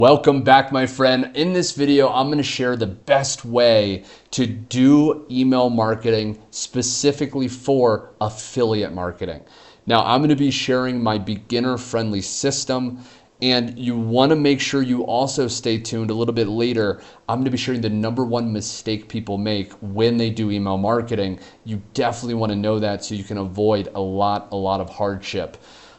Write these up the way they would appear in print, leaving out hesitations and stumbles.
Welcome back, my friend. In this video, I'm going to share the best way to do email marketing specifically for affiliate marketing. Now, I'm going to be sharing my beginner-friendly system, and you want to make sure you also stay tuned a little bit later. I'm going to be sharing the #1 mistake people make when they do email marketing. You definitely want to know that so you can avoid a lot of hardship.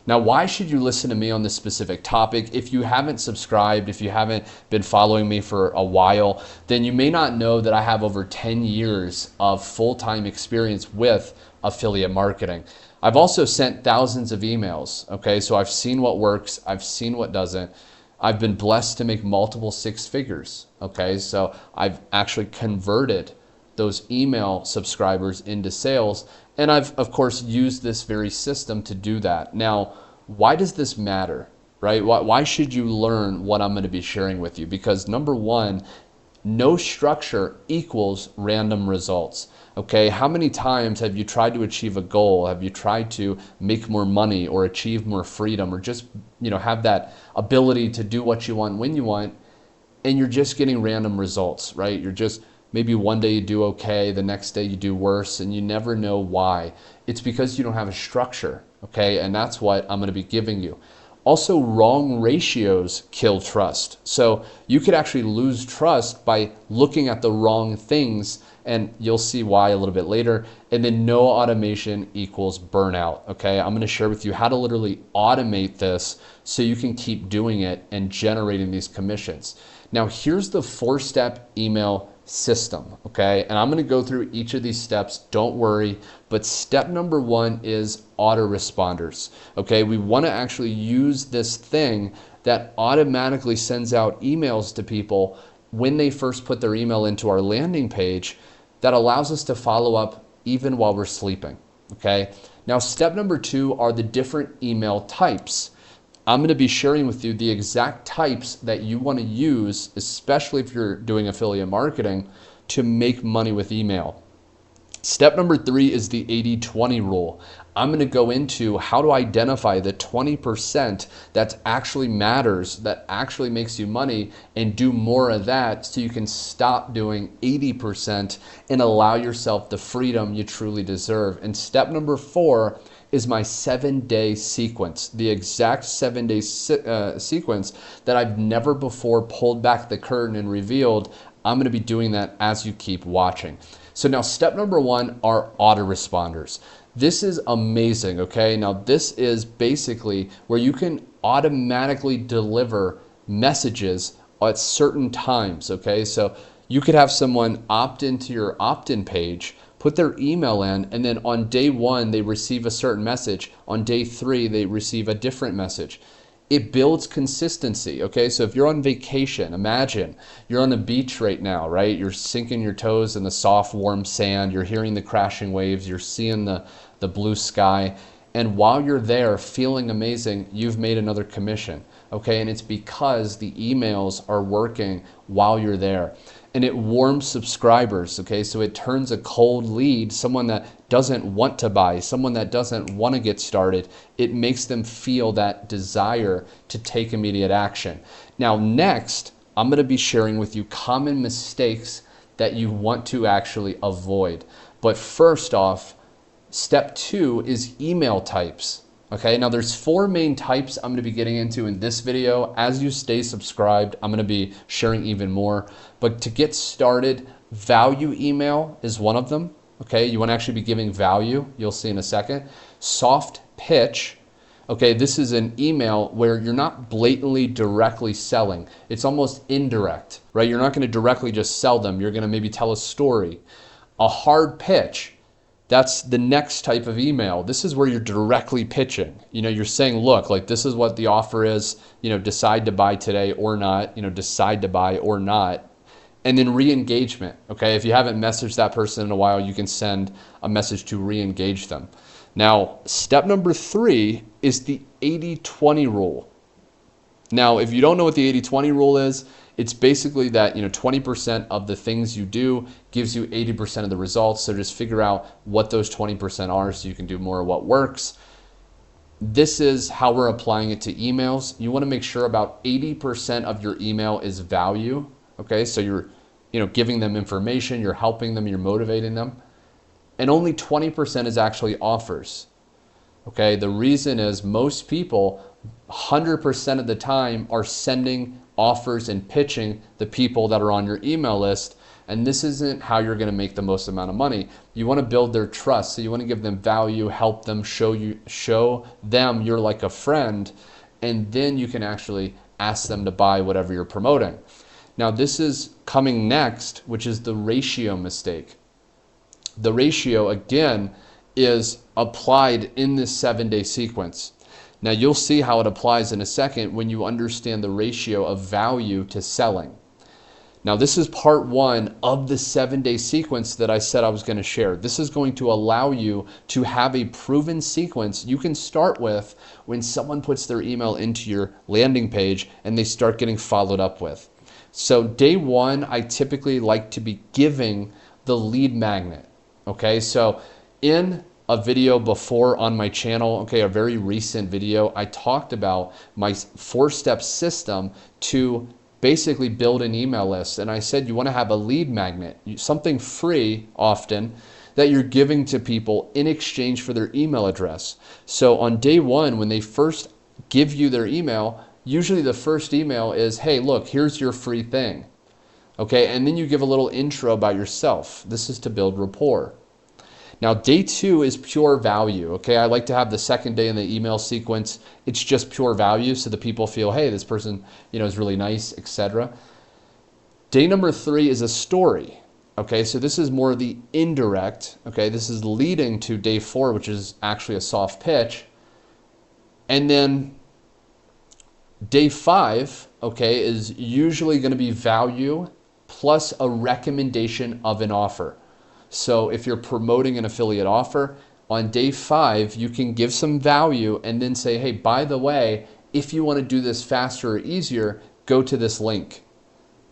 Now, why should you listen to me on this specific topic? If you haven't subscribed, if you haven't been following me for a while, then you may not know that I have over 10 years of full-time experience with affiliate marketing. I've also sent thousands of emails, okay? So I've seen what works, I've seen what doesn't. I've been blessed to make multiple six figures, okay? So I've actually converted those email subscribers into sales. And I've, of course, used this very system to do that. Now, why does this matter, right? Why should you learn what I'm going to be sharing with you? Because #1, no structure equals random results. Okay, how many times have you tried to achieve a goal? Have you tried to make more money or achieve more freedom or just, have that ability to do what you want when you want, and you're just getting random results, right? You're just maybe one day you do okay, the next day you do worse, and you never know why. It's because you don't have a structure, okay? And that's what I'm gonna be giving you. Also, wrong ratios kill trust. So you could actually lose trust by looking at the wrong things, and you'll see why a little bit later. And then no automation equals burnout, okay? I'm gonna share with you how to literally automate this so you can keep doing it and generating these commissions. Now, here's the 4-step email system, okay? And I'm gonna go through each of these steps, don't worry. But step #1 is autoresponders, okay? We wanna actually use this thing that automatically sends out emails to people when they first put their email into our landing page that allows us to follow up even while we're sleeping, okay? Now, step #2 are the different email types. I'm going to be sharing with you the exact types that you want to use, especially if you're doing affiliate marketing, to make money with email. Step #3 is the 80-20 rule. I'm going to go into how to identify the 20% that actually matters, that actually makes you money, and do more of that so you can stop doing 80% and allow yourself the freedom you truly deserve. And step #4 is my 7-day sequence, the exact 7-day sequence that I've never before pulled back the curtain and revealed. I'm going to be doing that as you keep watching. So now step #1 are autoresponders. This is amazing, okay? Now this is basically where you can automatically deliver messages at certain times, okay? So you could have someone opt into your opt-in page, put their email in, and then on day 1, they receive a certain message. On day 3, they receive a different message. It builds consistency, okay? So if you're on vacation, imagine you're on the beach right now, right? You're sinking your toes in the soft, warm sand. You're hearing the crashing waves. You're seeing the blue sky. And while you're there feeling amazing, you've made another commission, okay? And it's because the emails are working while you're there. And it warms subscribers, okay? So it turns a cold lead, someone that doesn't want to buy, someone that doesn't want to get started, it makes them feel that desire to take immediate action. Now, next, I'm going to be sharing with you common mistakes that you want to actually avoid. But first off, step 2 is email types. Okay, now there's 4 main types I'm going to be getting into in this video. As you stay subscribed, I'm going to be sharing even more. But to get started, value email is one of them. Okay, you want to actually be giving value. You'll see in a second. Soft pitch. Okay, this is an email where you're not blatantly directly selling. It's almost indirect, right? You're not going to directly just sell them. You're going to maybe tell a story. A hard pitch. That's the next type of email. This is where you're directly pitching. You're saying, look, like this is what the offer is, decide to buy today or not, decide to buy or not. And then re-engagement, okay? If you haven't messaged that person in a while, you can send a message to re-engage them. Now, step #3 is the 80-20 rule. Now, if you don't know what the 80-20 rule is, it's basically that 20% of the things you do gives you 80% of the results. So just figure out what those 20% are so you can do more of what works. this is how we're applying it to emails. You want to make sure about 80% of your email is value. Okay, so you're giving them information, you're helping them, you're motivating them. And only 20% is actually offers. Okay, the reason is most people 100% of the time are sending offers and pitching the people that are on your email list. And this isn't how you're going to make the most amount of money. You want to build their trust. So you want to give them value, help them, show them you're like a friend, and then you can actually ask them to buy whatever you're promoting. Now this is coming next, which is the ratio mistake. The ratio, again, is applied in this 7-day sequence. Now you'll see how it applies in a second when you understand the ratio of value to selling. Now this is part 1 of the 7-day sequence that I said I was going to share. This is going to allow you to have a proven sequence you can start with when someone puts their email into your landing page and they start getting followed up with. So day 1, I typically like to be giving the lead magnet. Okay, so in a video before on my channel, okay, a very recent video, I talked about my 4-step system to basically build an email list. And I said you want to have a lead magnet, something free often that you're giving to people in exchange for their email address. So on day 1, when they first give you their email, usually the first email is, hey, look, here's your free thing. Okay, and then you give a little intro about yourself. This is to build rapport. Now day 2 is pure value. Okay, I like to have the second day in the email sequence. It's just pure value, so the people feel, hey, this person, is really nice, etc. Day number 3 is a story. Okay, so this is more the indirect. Okay, this is leading to day 4, which is actually a soft pitch. And then day 5, okay, is usually going to be value plus a recommendation of an offer. So if you're promoting an affiliate offer, on day 5, you can give some value and then say, hey, by the way, if you want to do this faster or easier, go to this link.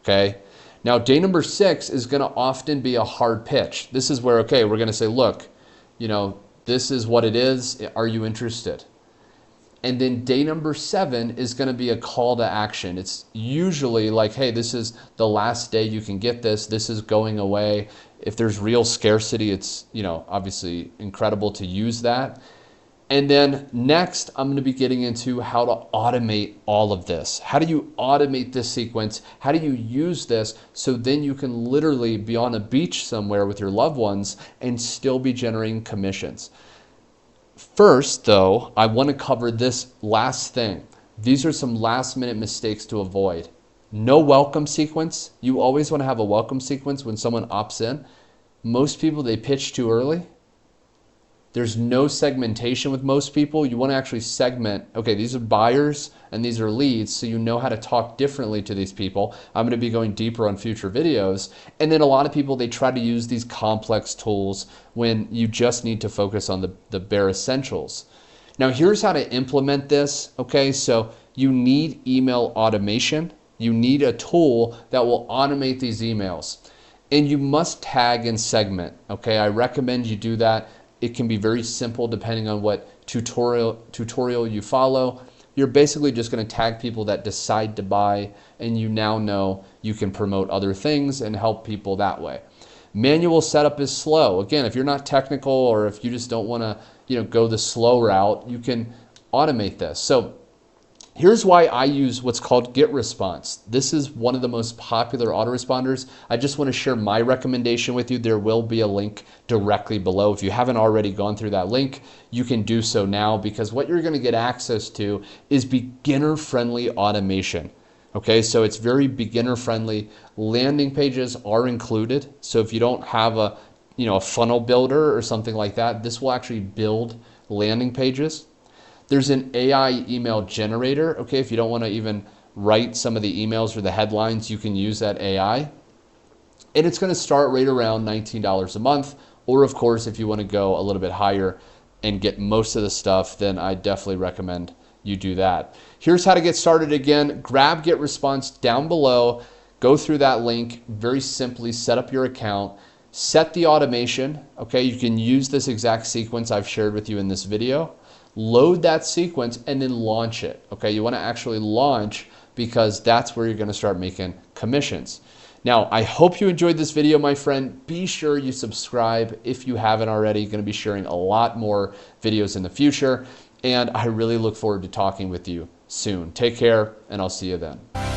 Okay. Now, day number 6 is going to often be a hard pitch. This is where, okay, we're going to say, look, this is what it is. Are you interested? And then day number 7 is going to be a call to action. It's usually like, hey, this is the last day you can get this. This is going away. If there's real scarcity, it's, obviously incredible to use that. And then next, I'm going to be getting into how to automate all of this. How do you automate this sequence? How do you use this so then you can literally be on a beach somewhere with your loved ones and still be generating commissions? First, though, I want to cover this last thing. These are some last-minute mistakes to avoid. No welcome sequence. You always want to have a welcome sequence when someone opts in. Most people, they pitch too early. There's no segmentation with most people. You want to actually segment, okay, these are buyers and these are leads, so you know how to talk differently to these people. I'm going to be going deeper on future videos. And then a lot of people, they try to use these complex tools when you just need to focus on the bare essentials. Now, here's how to implement this, okay? So you need email automation. You need a tool that will automate these emails. And you must tag and segment, okay? I recommend you do that. It can be very simple depending on what tutorial you follow. You're basically just going to tag people that decide to buy, and you now know you can promote other things and help people that way. Manual setup is slow. Again, if you're not technical or if you just don't want to, go the slow route, you can automate this. So here's why I use what's called GetResponse. This is one of the most popular autoresponders. I just want to share my recommendation with you. There will be a link directly below. If you haven't already gone through that link, you can do so now, because what you're going to get access to is beginner-friendly automation. Okay, so it's very beginner-friendly. Landing pages are included. So if you don't have a funnel builder or something like that, this will actually build landing pages. There's an AI email generator. Okay, if you don't want to even write some of the emails or the headlines, you can use that AI. And it's going to start right around $19 a month. Or of course, if you want to go a little bit higher and get most of the stuff, then I definitely recommend you do that. Here's how to get started again. Grab GetResponse down below. Go through that link. Very simply set up your account. Set the automation. Okay, you can use this exact sequence I've shared with you in this video. load that sequence, and then launch it. Okay, you want to actually launch because that's where you're going to start making commissions. Now, I hope you enjoyed this video, my friend. Be sure you subscribe if you haven't already. Going to be sharing a lot more videos in the future, and I really look forward to talking with you soon. Take care, and I'll see you then.